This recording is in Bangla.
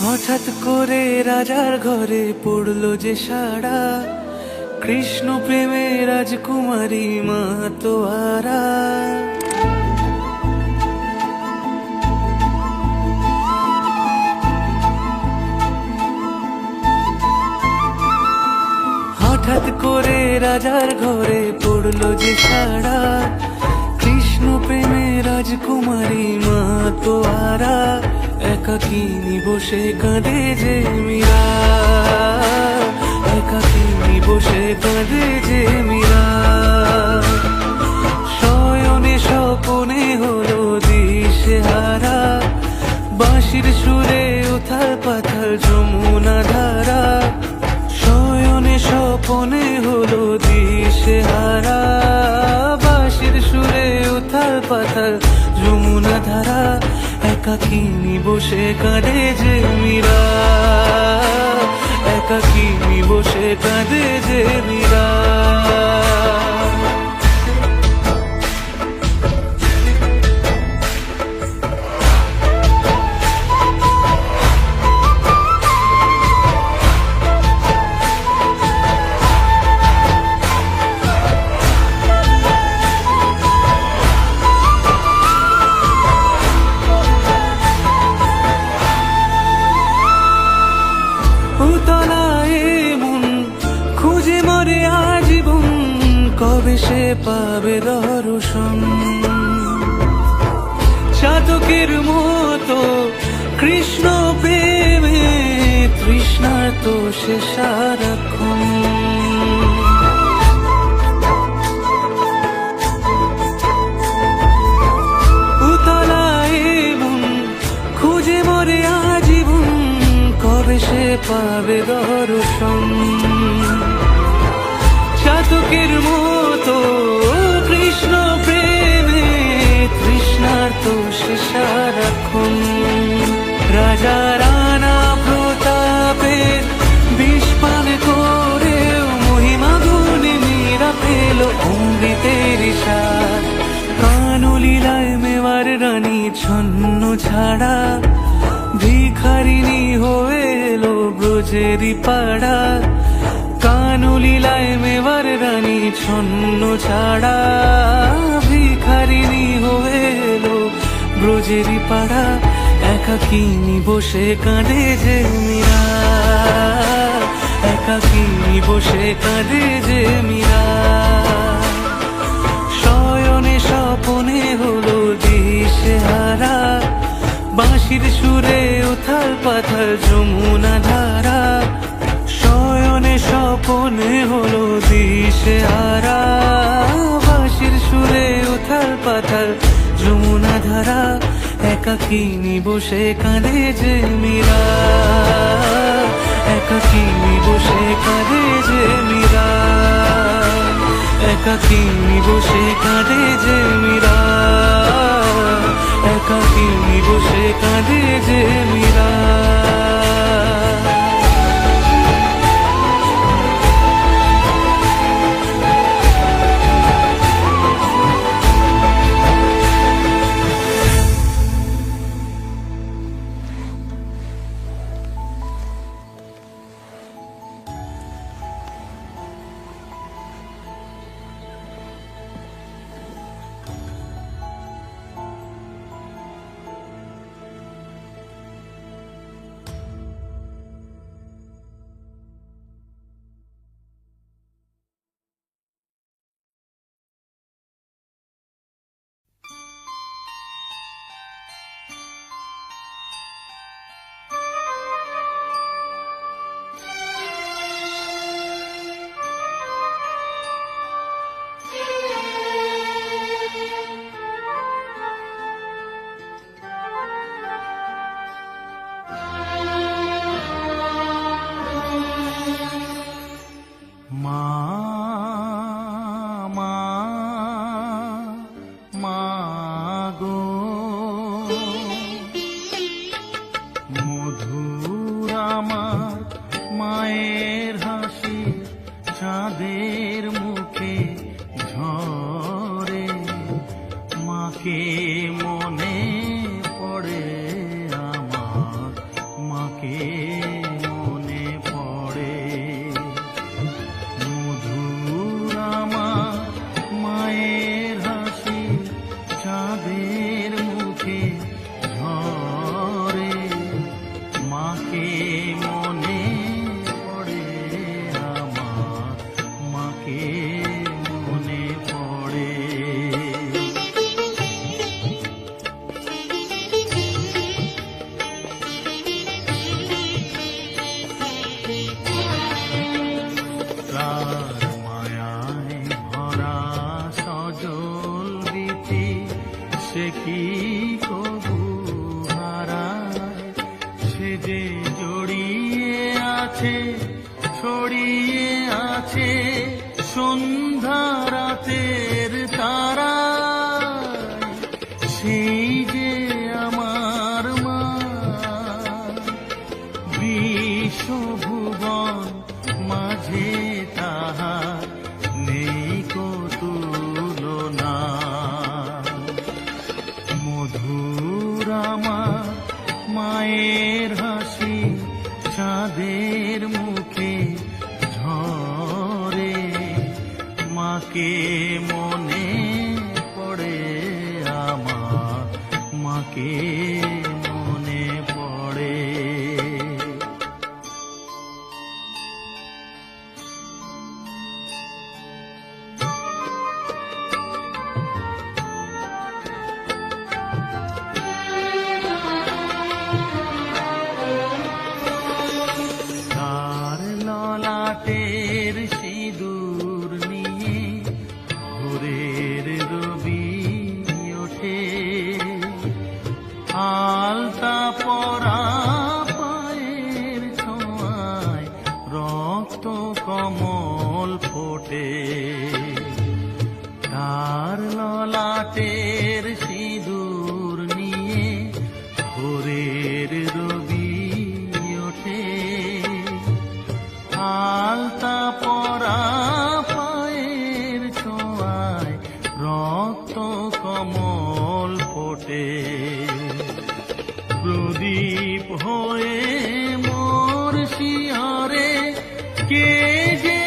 হঠাৎ করে রাজার ঘরে পড়লো যে সাড়া, কৃষ্ণ প্রেমে রাজকুমারী মাতোয়ারা। হঠাৎ করে রাজার ঘরে পড়লো যে সাড়া, কৃষ্ণ প্রেমে রাজকুমারী মাতোয়ারা। একাকিনী বসে কাঁদে যে মীরা, একাকিনী বসে কাঁদে যে মীরা। শয়নে স্বপনে হলো দিশেহারা, বাঁশির সুরে উথাল পাথাল যমুনা ধারা। শয়নে স্বপনে হলো দিশেহারা, বাঁশির সুরে উথাল পাথাল যমুনা ধারা। একাকিনী বসে কাঁদে যে মীরা, একাকিনী বসে কাঁদে যে মীরা। খুঁজে মরে আজীবন, কবে সে পাবে দর্শন। চাতকের মতো কৃষ্ণ প্রেমে তৃষ্ণার্ত সে সারাক্ষণ। উতলায় মন খুঁজে মরে আজীবন, কবে সে পাবে দর্শন। চাতকের মতো কৃষ্ণ প্রেমে তৃষ্ণার্ত সে সারাক্ষণ। রাজা রানা প্রতাপের বিষ পান করেও মহিমা গুণে মীরা পেল অমৃতের স্বাদ। কানলীলায় মেওয়ার রানী ছন্ন ছাড়া, ভিখারিনী হয়ে এলো ব্রজেরই পাড়া। কানলীলায় মেওয়ার রানী ছন্ন ছাড়া, ভিখারিনী হয়ে এলো ব্রজেরই পাড়া। একাকিনী বসে কাঁদে যে মীরা, একাকিনী বসে কাঁদে যে মীরা। শয়নে স্বপনে হলো দিশেহারা, বাঁশির সুরে উথাল পাথাল যমুনা ধারা। শয়নে স্বপনে হলো দিশেহারা, বাঁশির সুরে উথাল পাথাল যমুনা ধারা। একাকিনী বসে কাঁদে যে মীরা, একাকিনী বসে কাঁদে যে মীরা, একাকিনী বসে কাঁদে যে মীরা, একাকিনী বসে কাঁদে যে মীরা। যে জড়িয়ে আছে, ছড়িয়ে আছে সন্ধ্যা রাতের তারা, সেই যে আমার মা। বিশ্বভুবন মাঝে তাহার নেই কো তুলনা। মধুর আমার মায়ের হাসি চাঁদের মুখে ঝরে, মাকে মনে পড়ে আমার, মাকে মনে পড়ে। ললাটের সিঁদুর নিয়ে ভোরের রবি ওঠে, আলতা পরা পায়ের ছোঁয়ায় রক্ত কমল ফোটে। তার ললাটের সিঁদুর নিয়ে ভোরের রবি ওঠে, আলতা পরা পায়ের ছোঁয়ায় রক্ত কমল ফোটে। প্রদীপ হয়ে মোর শিয়রে কে যে